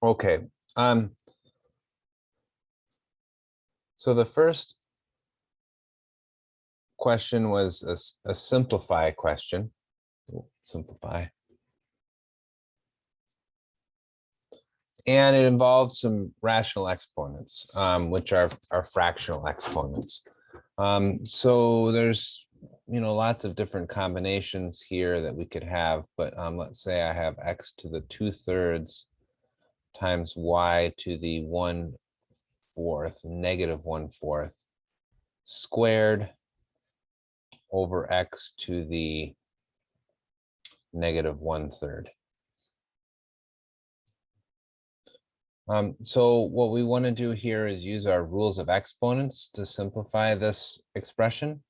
Okay. So the first question was a simplify question. Simplify. And it involves some rational exponents, which are fractional exponents. So there's, lots of different combinations here that we could have, but let's say I have x to the 2/3 times y to the 1/4, -1/4 squared over x to the -1/3. So what we want to do here is use our rules of exponents to simplify this expression.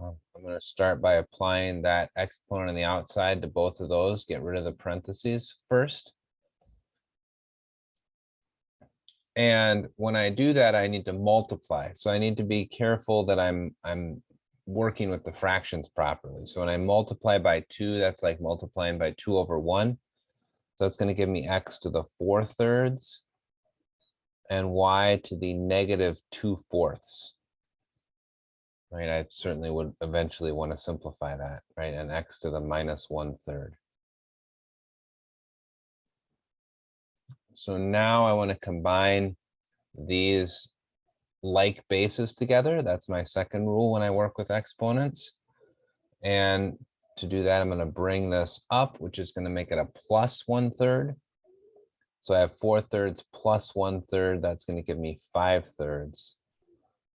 I'm going to start by applying that exponent on the outside to both of those, get rid of the parentheses first. And when I do that, I need to multiply. So I need to be careful that I'm working with the fractions properly. So when I multiply by 2, that's like multiplying by 2/1. So that's going to give me x to the 4/3 and y to the -2/4. Right, I certainly would eventually want to simplify that, right? And x to the -1/3. So now I want to combine these like bases together. That's my second rule when I work with exponents. And to do that, I'm going to bring this up, which is going to make it a +1/3. So I have 4/3 plus 1/3. That's going to give me 5/3.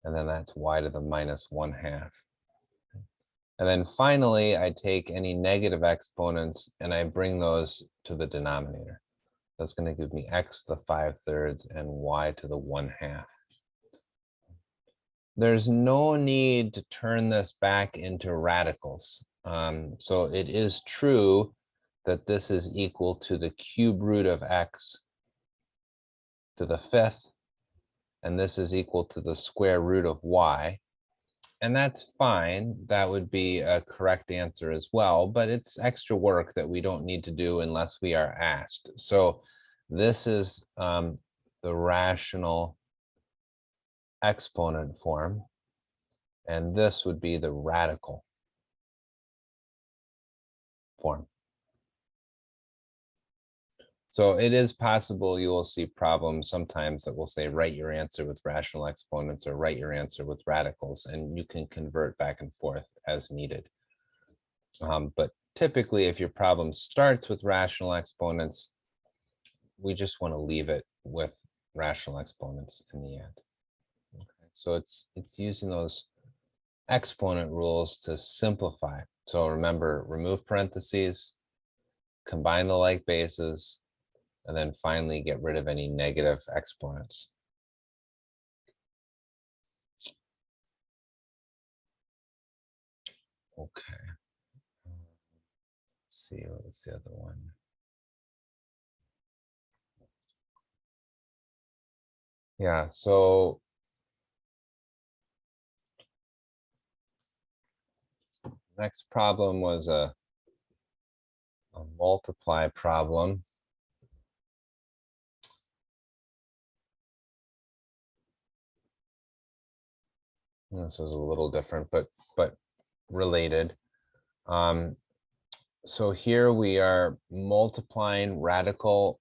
And then that's y to the -1/2. And then finally, I take any negative exponents and I bring those to the denominator. That's going to give me x to the 5/3 and y to the 1/2. There's no need to turn this back into radicals. So it is true that this is equal to the cube root of x to the 5th, and this is equal to the square root of y. And that's fine. That would be a correct answer as well, but it's extra work that we don't need to do unless we are asked. So this is the rational exponent form, and this would be the radical form. So it is possible you will see problems sometimes that will say, write your answer with rational exponents or write your answer with radicals, and you can convert back and forth as needed. But typically, if your problem starts with rational exponents, we just want to leave it with rational exponents in the end. Okay. So it's using those exponent rules to simplify. So remember, remove parentheses, combine the like bases, and then finally get rid of any negative exponents. Okay. Let's see, what was the other one? Yeah, so next problem was a multiply problem. This is a little different, but related. So here we are multiplying radicals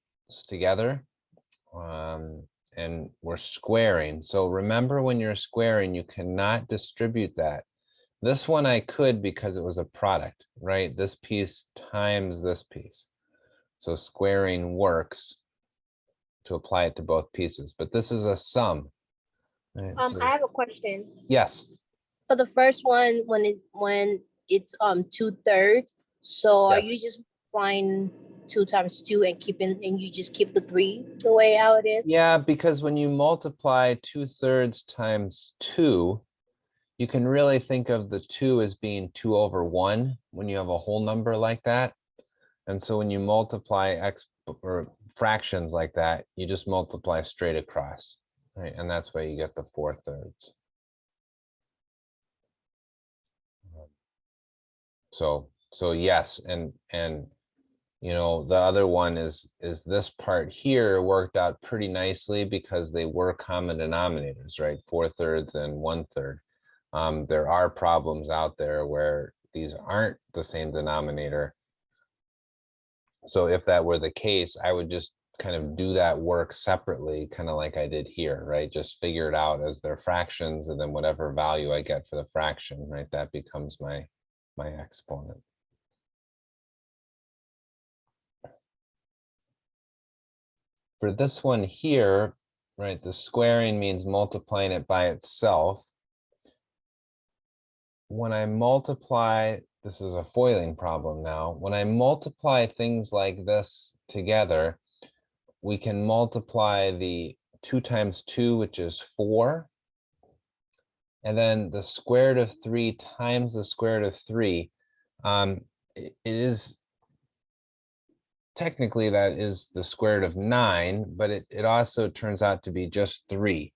together, and we're squaring. So remember, when you're squaring, you cannot distribute that. This one I could because it was a product, right? This piece times this piece. So squaring works to apply it to both pieces, but this is a sum. Right? I have a question. Yes. For the first one, when it's 2/3, so are you Yes. just applying 2 times 2 and you just keep the 3 the way how it is? Yeah, because when you multiply 2/3 times 2, you can really think of the 2 as being 2/1 when you have a whole number like that. And so when you multiply or fractions like that, you just multiply straight across, right? And that's why you get the 4/3. So yes, and you know, the other one is this part here worked out pretty nicely because they were common denominators, right? 4/3 and 1/3. There are problems out there where these aren't the same denominator. So if that were the case, I would just kind of do that work separately, kind of like I did here, right? Just figure it out as their fractions, and then whatever value I get for the fraction, right? That becomes my exponent. For this one here, right, the squaring means multiplying it by itself. When I multiply, this is a FOILing problem now. When I multiply things like this together, we can multiply the 2 times 2, which is 4. And then the square root of 3 times the square root of 3. It is technically that is the square root of 9, but it also turns out to be just 3.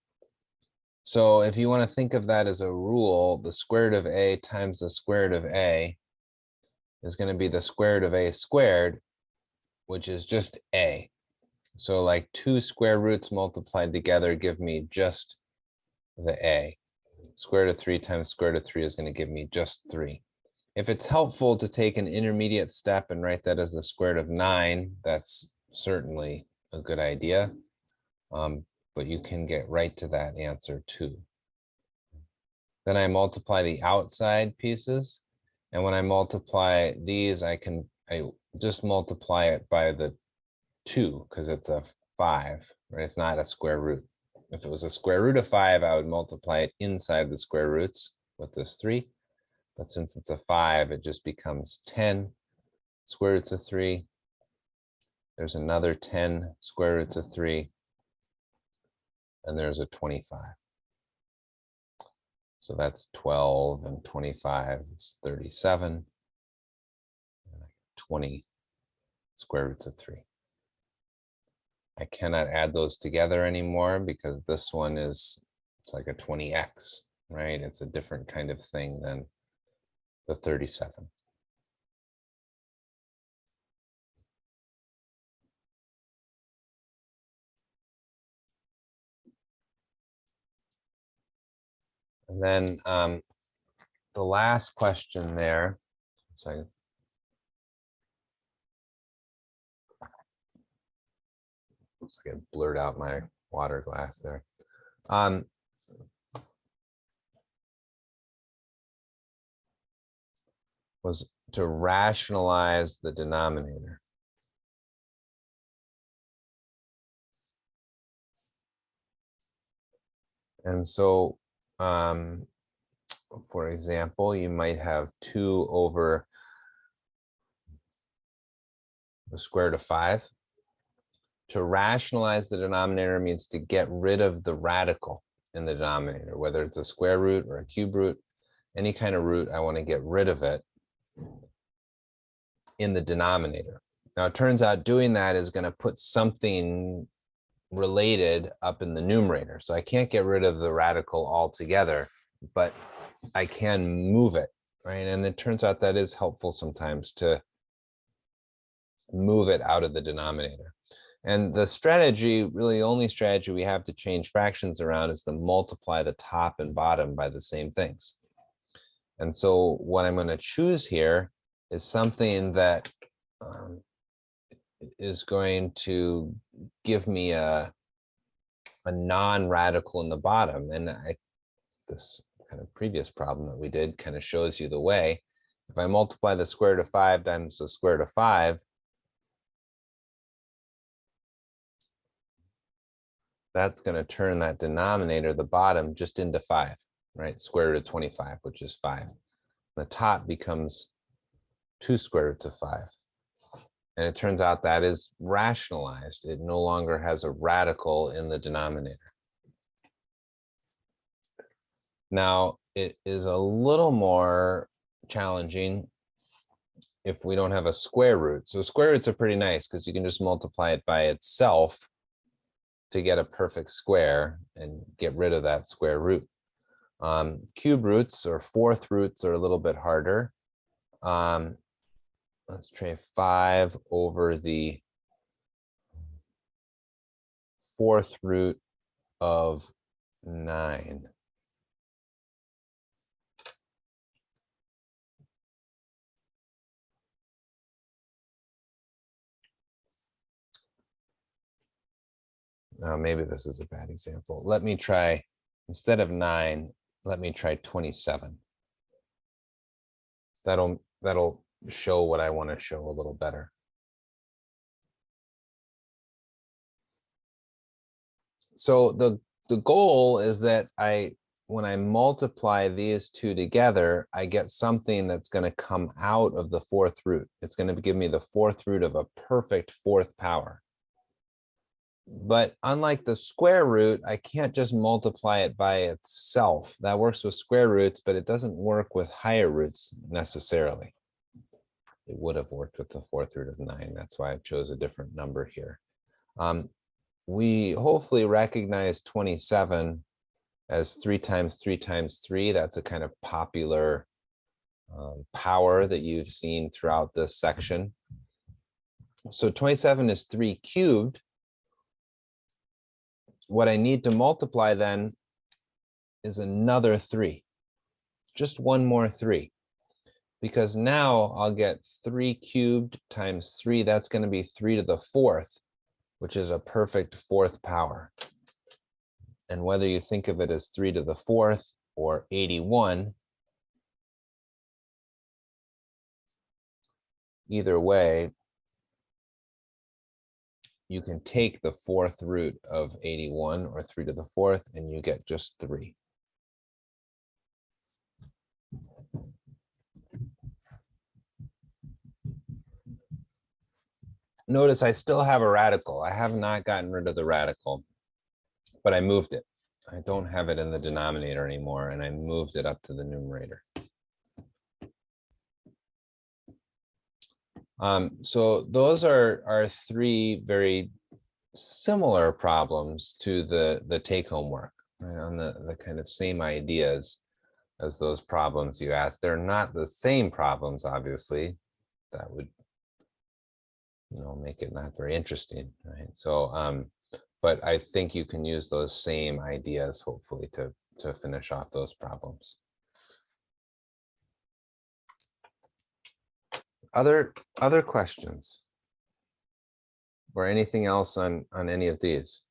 So if you want to think of that as a rule, the square root of a times the square root of a is going to be the square root of a squared, which is just a. So like 2 square roots multiplied together give me just the a. Square root of 3 times square root of 3 is going to give me just 3. If it's helpful to take an intermediate step and write that as the square root of 9, that's certainly a good idea. But you can get right to that answer too. Then I multiply the outside pieces. And when I multiply these, I just multiply it by the 2 because it's a 5, right? It's not a square root. If it was a square root of 5, I would multiply it inside the square roots with this 3. But since it's a 5, it just becomes 10 square roots of 3. There's another 10 square roots of 3. And there's a 25. So that's 12 and 25 is 37. 20 square roots of 3. I cannot add those together anymore because this one it's like a 20x, right? It's a different kind of thing than the 37. And then the last question there, so looks like I blurred out my water glass there. Was to rationalize the denominator. And so, for example, you might have 2 over the square root of 5. To rationalize the denominator means to get rid of the radical in the denominator, whether it's a square root or a cube root, any kind of root, I want to get rid of it in the denominator. Now, it turns out doing that is going to put something related up in the numerator. So I can't get rid of the radical altogether, but I can move it, right? And it turns out that is helpful sometimes to move it out of the denominator. And the strategy, really the only strategy we have to change fractions around is to multiply the top and bottom by the same things. And so what I'm going to choose here is something that is going to give me a non-radical in the bottom. And this kind of previous problem that we did kind of shows you the way. If I multiply the square root of 5 times the square root of 5, that's going to turn that denominator, the bottom, just into 5, right? Square root of 25, which is 5. The top becomes 2 square roots of 5. And it turns out that is rationalized. It no longer has a radical in the denominator. Now, it is a little more challenging if we don't have a square root. So square roots are pretty nice because you can just multiply it by itself to get a perfect square and get rid of that square root. Cube roots or fourth roots are a little bit harder. let's try 5 over the 4th root of 9. Now, maybe this is a bad example. Let me try, instead of 9, let me try 27. That'll show what I want to show a little better. So the goal is that when I multiply these two together, I get something that's going to come out of the 4th root. It's going to give me the 4th root of a perfect 4th power. But unlike the square root, I can't just multiply it by itself. That works with square roots, but it doesn't work with higher roots necessarily. It would have worked with the 4th root of 9. That's why I chose a different number here. We hopefully recognize 27 as 3 times 3 times 3. That's a kind of popular power that you've seen throughout this section. So 27 is 3 cubed. What I need to multiply then is another 3, just one more 3, because now I'll get 3 cubed times 3. That's going to be 3 to the 4th, which is a perfect 4th power. And whether you think of it as 3 to the 4th or 81, either way, you can take the 4th root of 81 or 3 to the 4th and you get just 3. Notice I still have a radical. I have not gotten rid of the radical, but I moved it. I don't have it in the denominator anymore, and I moved it up to the numerator. So those are 3 very similar problems to the take-home work, right? On the kind of same ideas as those problems you asked. They're not the same problems, obviously. That would, make it not very interesting, right? So, but I think you can use those same ideas, hopefully, to finish off those problems. Other questions? Or anything else on any of these?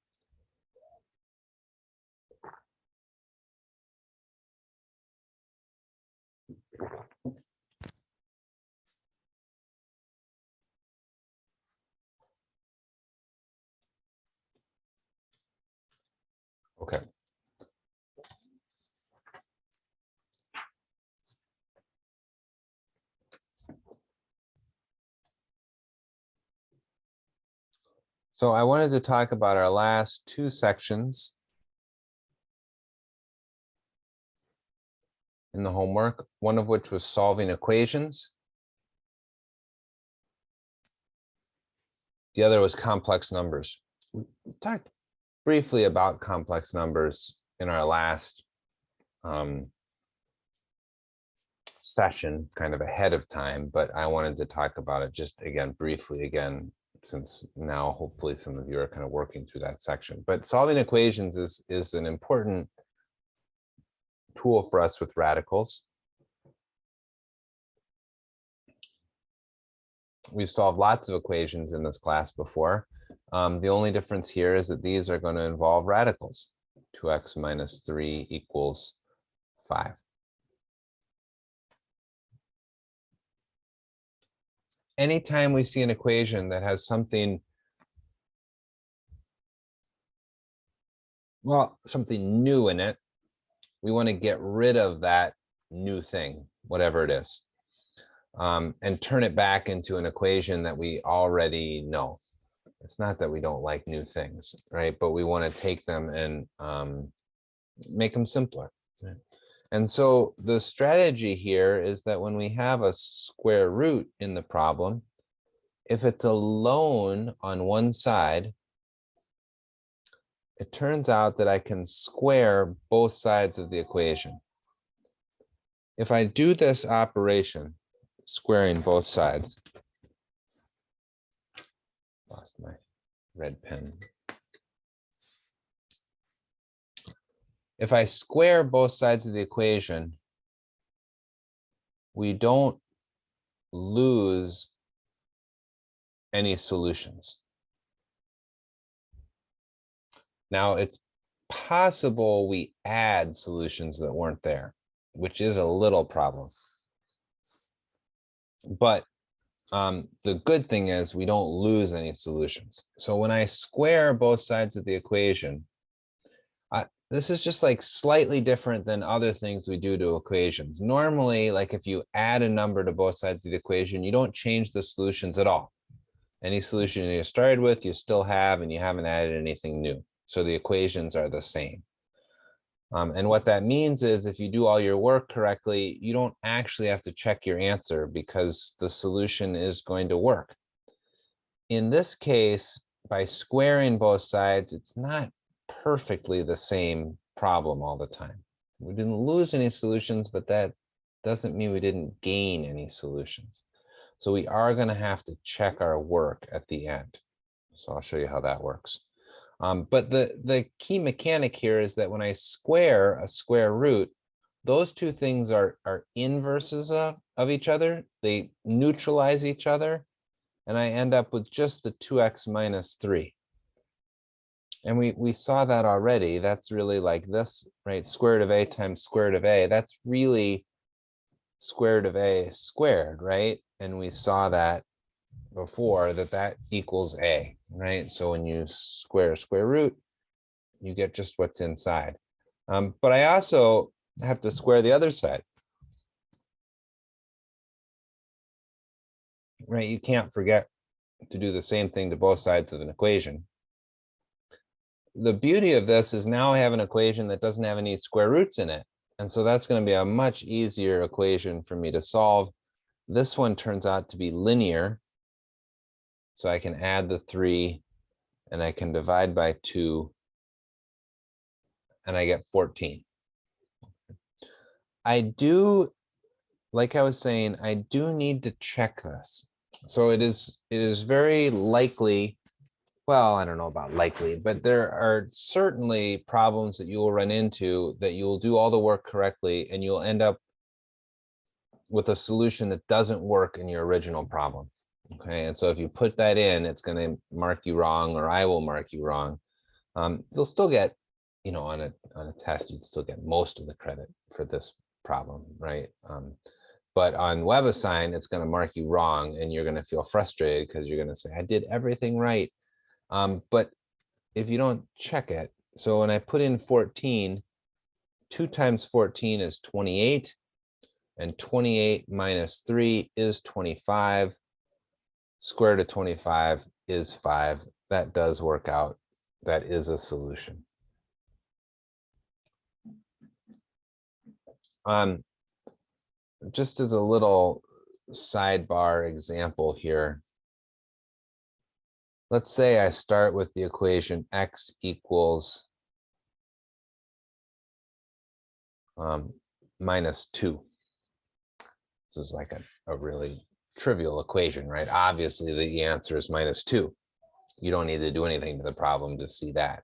Okay. So I wanted to talk about our last 2 sections in the homework, one of which was solving equations. The other was complex numbers. We talked briefly about complex numbers in our last session, kind of ahead of time, but I wanted to talk about it just again, briefly again, since now hopefully some of you are kind of working through that section. But solving equations is an important tool for us with radicals. We've solved lots of equations in this class before. The only difference here is that these are going to involve radicals. 2x minus 3 equals 5. Anytime we see an equation that has something, well, something new in it, we want to get rid of that new thing, whatever it is, and turn it back into an equation that we already know. It's not that we don't like new things, right? But we want to take them and make them simpler. Right? And so the strategy here is that when we have a square root in the problem, if it's alone on one side, it turns out that I can square both sides of the equation. If I do this operation, squaring both sides, Lost my red pen. If I square both sides of the equation, we don't lose any solutions. Now, it's possible we add solutions that weren't there, which is a little problem. But the good thing is we don't lose any solutions. So when I square both sides of the equation, this is just like slightly different than other things we do to equations. Normally, like if you add a number to both sides of the equation, you don't change the solutions at all. Any solution you started with, you still have, and you haven't added anything new. So the equations are the same. And what that means is if you do all your work correctly, you don't actually have to check your answer because the solution is going to work. In this case, by squaring both sides, it's not perfectly the same problem all the time. We didn't lose any solutions, but that doesn't mean we didn't gain any solutions. So we are going to have to check our work at the end. So I'll show you how that works. But the key mechanic here is that when I square a square root, those two things are inverses of each other. They neutralize each other. And I end up with just the 2x minus 3. And we saw that already. That's really like this, right? Square root of a times square root of a. That's really square root of a squared, right? And we saw that before, that equals a, right? So when you square square root, you get just what's inside. But I also have to square the other side. Right? You can't forget to do the same thing to both sides of an equation. The beauty of this is now I have an equation that doesn't have any square roots in it. And so that's going to be a much easier equation for me to solve. This one turns out to be linear. So I can add the 3 and I can divide by 2 and I get 14. I do, like I was saying, I do need to check this. So it is very likely, well, I don't know about likely, but there are certainly problems that you will run into that you will do all the work correctly and you'll end up with a solution that doesn't work in your original problem. Okay, and so if you put that in, it's going to mark you wrong, or I will mark you wrong. You'll still get, on a test, you'd still get most of the credit for this problem, right? But on WebAssign, it's going to mark you wrong, and you're going to feel frustrated because you're going to say, I did everything right. But if you don't check it, so when I put in 14, 2 times 14 is 28, and 28 minus 3 is 25. Square root of 25 is 5. That does work out. That is a solution. Just as a little sidebar example here, let's say I start with the equation x equals minus 2. This is like a really trivial equation, right? Obviously, the answer is minus 2. You don't need to do anything to the problem to see that.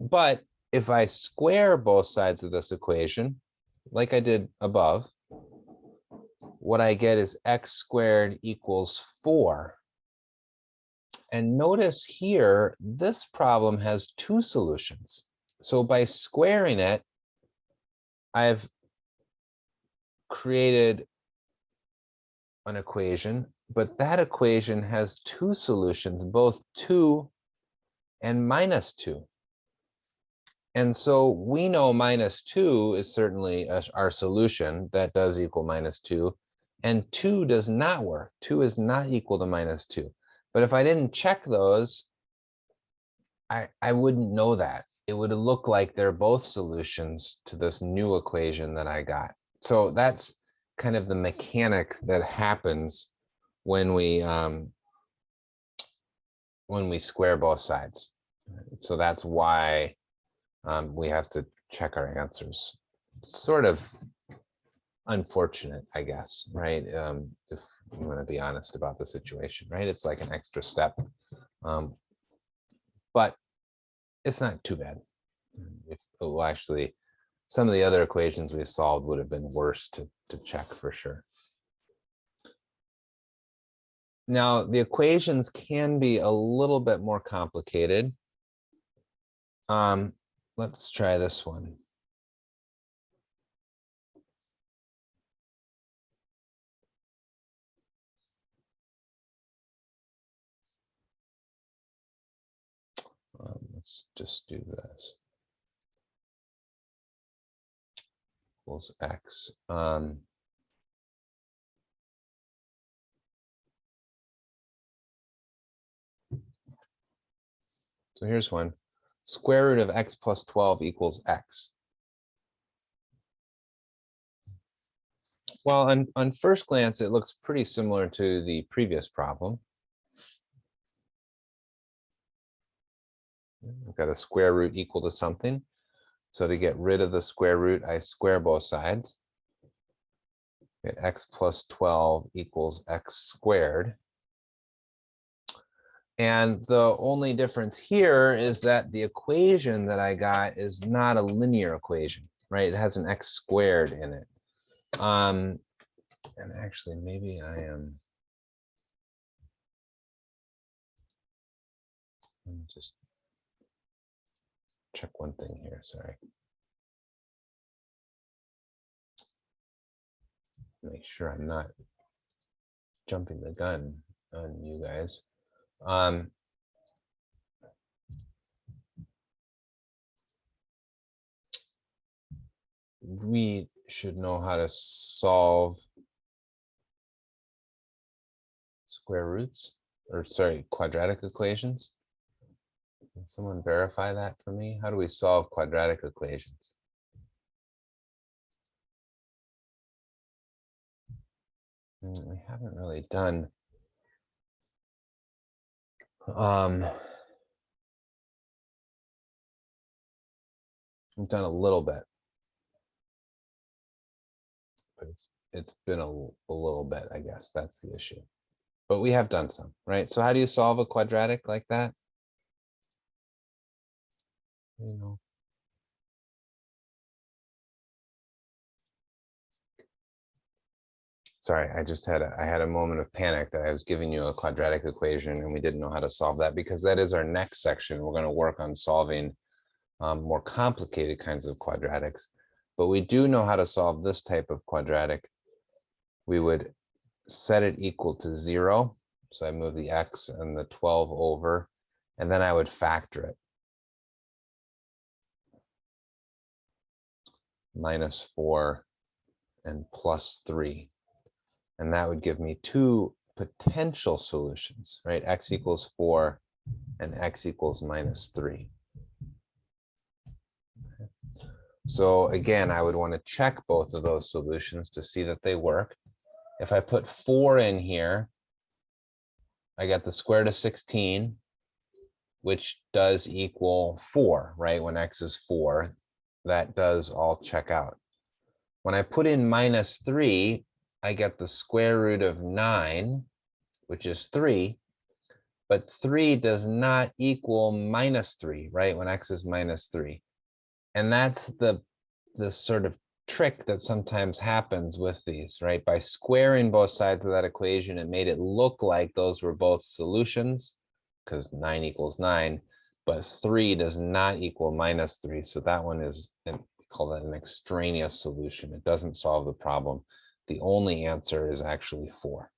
But if I square both sides of this equation, like I did above, what I get is x squared equals 4. And notice here, this problem has 2 solutions. So by squaring it, I've created an equation, but that equation has 2 solutions, both 2 and minus 2. And so we know minus 2 is certainly our solution. That does equal minus 2. And 2 does not work. 2 is not equal to minus 2. But if I didn't check those, I wouldn't know that. It would look like they're both solutions to this new equation that I got. So that's kind of the mechanic that happens when we square both sides. So that's why we have to check our answers. It's sort of unfortunate, I guess, right? If you want to be honest about the situation, right? It's like an extra step But it's not too bad. Well, actually, some of the other equations we solved would have been worse to check for sure. Now, the equations can be a little bit more complicated. Let's try this one. Let's just do this. Equals x. So here's one. Square root of x plus 12 equals x. Well, on first glance, it looks pretty similar to the previous problem. We've got a square root equal to something. So to get rid of the square root, I square both sides. Get x plus 12 equals x squared. And the only difference here is that the equation that I got is not a linear equation, right? It has an x squared in it. And actually, maybe I am. Let me just check one thing here, sorry. Make sure I'm not jumping the gun on you guys. We should know how to solve square roots, or sorry, quadratic equations. Can someone verify that for me? How do we solve quadratic equations? We haven't really done. We've done a little bit, but it's been a little bit, I guess. That's the issue. But we have done some, right? So how do you solve a quadratic like that? You know. Sorry, I had a moment of panic that I was giving you a quadratic equation and we didn't know how to solve that, because that is our next section. We're going to work on solving more complicated kinds of quadratics, but we do know how to solve this type of quadratic. We would set it equal to 0. So I move the x and the 12 over, and then I would factor it. -4 and +3. And that would give me two potential solutions, right? X equals 4 and x equals -3. So again, I would want to check both of those solutions to see that they work. If I put 4 in here, I get the square root of 16, which does equal 4, right? When x is 4, that does all check out. When I put in -3, I get the square root of 9, which is 3, but 3 does not equal -3, right? When x is -3. And that's the sort of trick that sometimes happens with these, right? By squaring both sides of that equation, it made it look like those were both solutions, because 9 equals 9, but 3 does not equal -3. So that one is, we call that an extraneous solution. It doesn't solve the problem. The only answer is actually 4.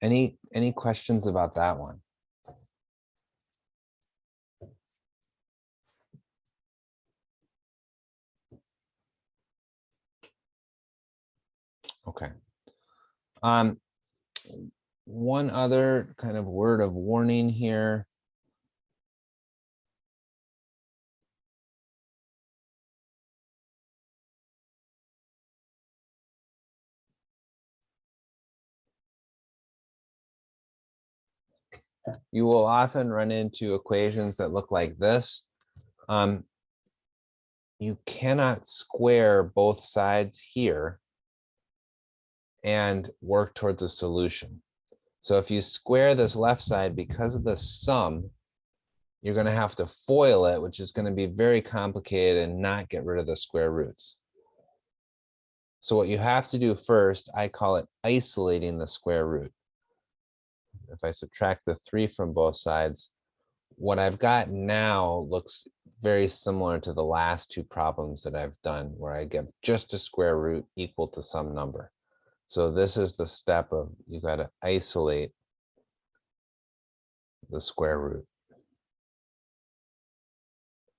Any questions about that one? Okay. One other kind of word of warning here. You will often run into equations that look like this. you cannot square both sides here and work towards a solution. So if you square this left side, because of the sum, you're going to have to FOIL it, which is going to be very complicated and not get rid of the square roots. So what you have to do first, I call it isolating the square root. If I subtract the 3 from both sides, what I've got now looks very similar to the last two problems that I've done, where I get just a square root equal to some number. So this is the step of, you got to isolate the square root.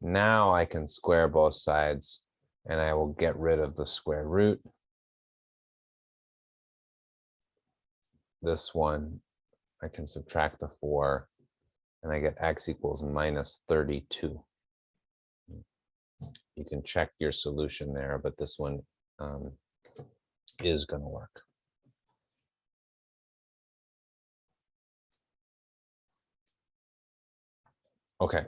Now I can square both sides and I will get rid of the square root. This one, I can subtract the 4 and I get x equals minus 32. You can check your solution there, but this one is going to work. Okay.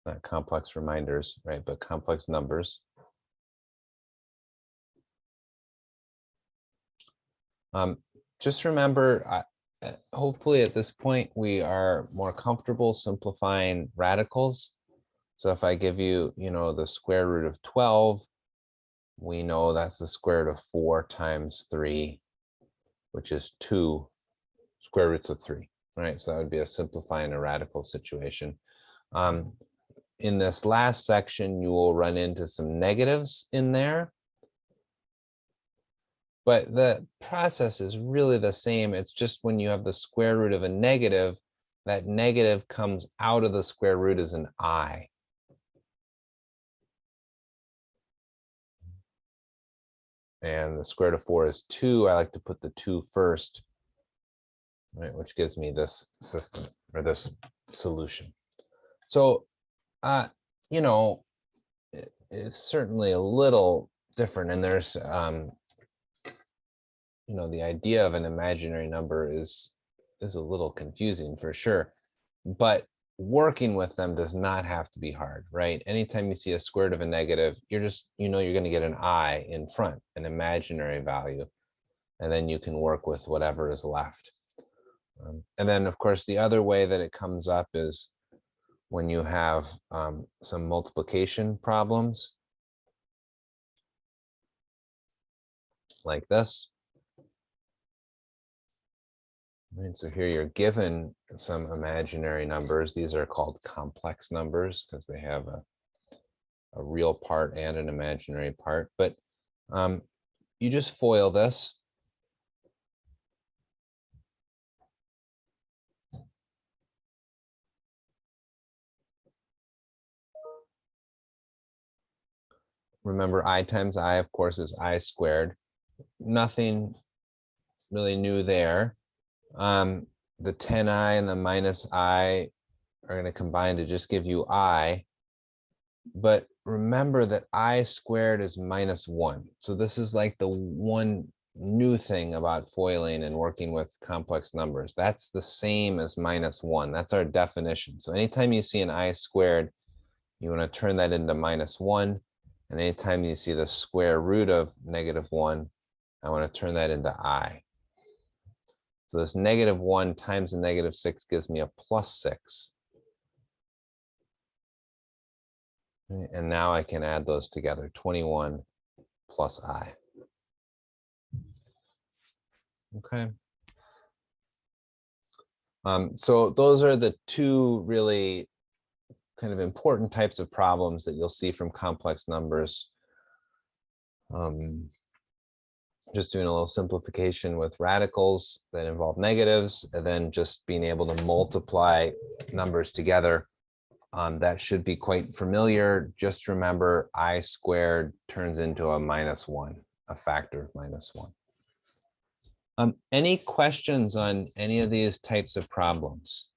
Not complex reminders, right? But complex numbers. Just remember, hopefully at this point, we are more comfortable simplifying radicals. So if I give you, the square root of 12, we know that's the square root of 4 times 3, which is 2 square roots of 3, right? So that would be a simplifying a radical situation. In this last section, you will run into some negatives in there. But the process is really the same. It's just when you have the square root of a negative, that negative comes out of the square root as an I. And the square root of 4 is 2. I like to put the 2 first, right, which gives me this system or this solution. So, it's certainly a little different, and there's the idea of an imaginary number is a little confusing for sure, but working with them does not have to be hard, right? Anytime you see a square root of a negative, you're just, you're going to get an I in front, an imaginary value, and then you can work with whatever is left. And then of course, the other way that it comes up is when you have some multiplication problems like this. Right, so here you're given some imaginary numbers. These are called complex numbers because they have a real part and an imaginary part. But you just FOIL this. Remember, I times I, of course, is I squared. Nothing really new there. The 10i and the minus I are going to combine to just give you I. But remember that I squared is minus 1. So this is like the one new thing about foiling and working with complex numbers. That's the same as minus 1. That's our definition. So anytime you see an I squared, you want to turn that into minus 1. And anytime you see the square root of -1, I want to turn that into I. So this -1 times a -6 gives me a +6. And now I can add those together, 21 plus I. Okay. So those are the two really kind of important types of problems that you'll see from complex numbers. Just doing a little simplification with radicals that involve negatives, and then just being able to multiply numbers together. That should be quite familiar. Just remember, I squared turns into a -1, a factor of -1. Any questions on any of these types of problems?